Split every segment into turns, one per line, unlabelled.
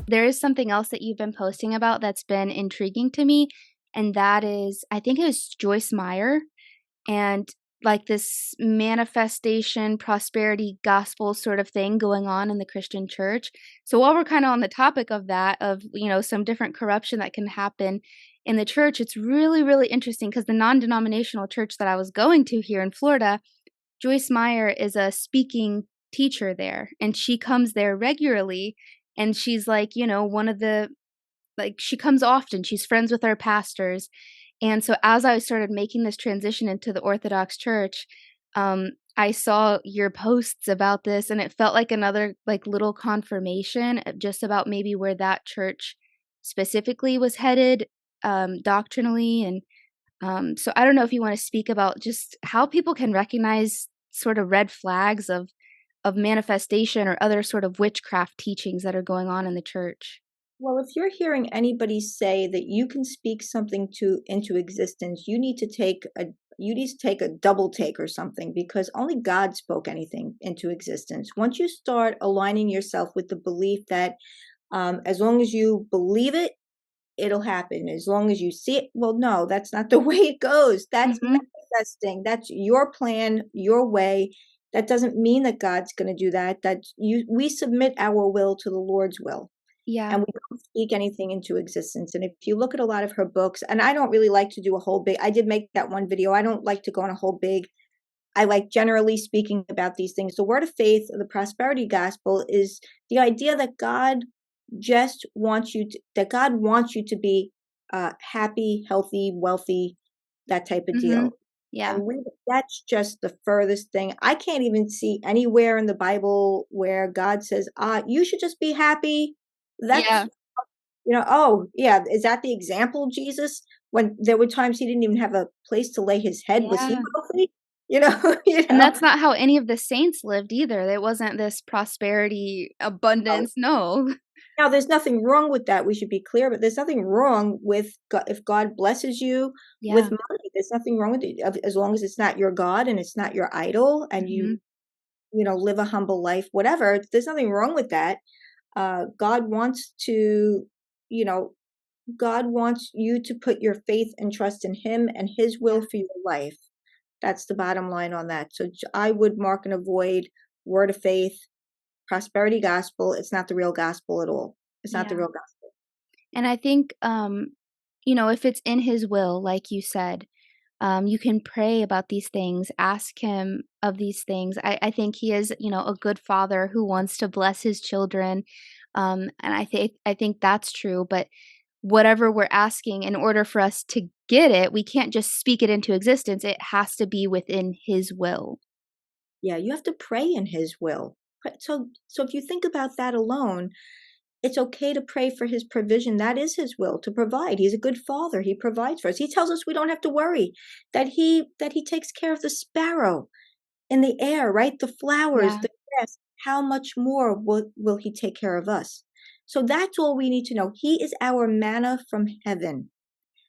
There is something else that you've been posting about that's been intriguing to me, and that is, I think it was Joyce Meyer, and like this manifestation, prosperity gospel sort of thing going on in the Christian church. So while we're kind of on the topic of that, of, some different corruption that can happen in the church, it's really, really interesting because the non-denominational church that I was going to here in Florida, Joyce Meyer is a speaking teacher there, and she comes there regularly, and she's like, one of the like she comes often. She's friends with our pastors. And so as I started making this transition into the Orthodox Church, I saw your posts about this, and it felt like another like little confirmation of just about maybe where that church specifically was headed doctrinally. And so I don't know if you want to speak about just how people can recognize sort of red flags of manifestation or other sort of witchcraft teachings that are going on in the church.
Well, if you're hearing anybody say that you can speak something into existence, you need to take a double take or something, because only God spoke anything into existence. Once you start aligning yourself with the belief that as long as you believe it, it'll happen. As long as you see it, well, no, that's not the way it goes. That's
Mhm.
manifesting. That's your plan, your way. That doesn't mean that God's going to do that. We submit our will to the Lord's will,
Yeah.
and we don't speak anything into existence. And if you look at a lot of her books, and I don't really like to do a whole big, I did make that one video. I don't like to go on a whole big, I like generally speaking about these things. The word of faith, the prosperity gospel, is the idea that God God wants you to be happy, healthy, wealthy, that type of
Mhm.
deal.
Yeah.
And that's just the furthest thing. I can't even see anywhere in the Bible where God says, you should just be happy. That's,
Yeah.
oh, yeah, is that the example, Jesus? When there were times he didn't even have a place to lay his head, was he
Yeah.
wealthy? You know, you
And
know.
that's not how any of the saints lived either. There wasn't this prosperity, abundance, no.
Now, there's nothing wrong with that. We should be clear, but there's nothing wrong with if God blesses you with
Yeah.
money. There's nothing wrong with it as long as it's not your God and it's not your idol, and
Mhm.
live a humble life. Whatever, there's nothing wrong with that. God wants to, you know, God wants you to put your faith and trust in Him and His will
Yeah.
for your life. That's the bottom line on that. So I would mark and avoid word of faith, prosperity gospel. It's not the real gospel at all. It's not the
Yeah.
real gospel.
And I think, if it's in his will, like you said, you can pray about these things, ask him of these things. I think he is, a good father who wants to bless his children. And I think that's true. But whatever we're asking, in order for us to get it, we can't just speak it into existence. It has to be within his will.
Yeah, you have to pray in His will. So if you think about that alone, it's okay to pray for His provision. That is His will, to provide. He's a good father. He provides for us. He tells us we don't have to worry, that He takes care of the sparrow in the air, right? The flowers,
Yeah.
the grass. How much more will He take care of us? So that's all we need to know. He is our manna from heaven.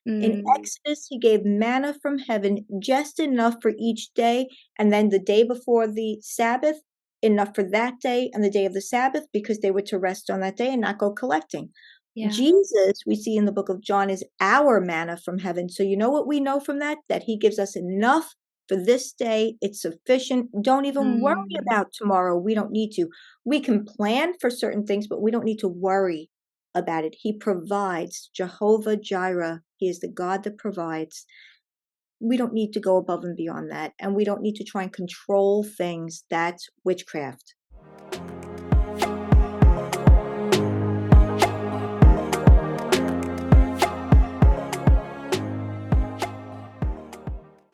In
Mm,
Exodus, He gave manna from heaven, just enough for each day, and then the day before the Sabbath, enough for that day and the day of the Sabbath, because they were to rest on that day and not go collecting.
yeah.
Jesus, we see in the book of John, is our manna from heaven. So you know what we know from that? That He gives us enough for this day. It's sufficient. Don't even worry
Mm,
about tomorrow. We don't need to. We can plan for certain things, but we don't need to worry about it. He provides. Jehovah Jireh. He is the God that provides. We don't need to go above and beyond that. And we don't need to try and control things. That's witchcraft.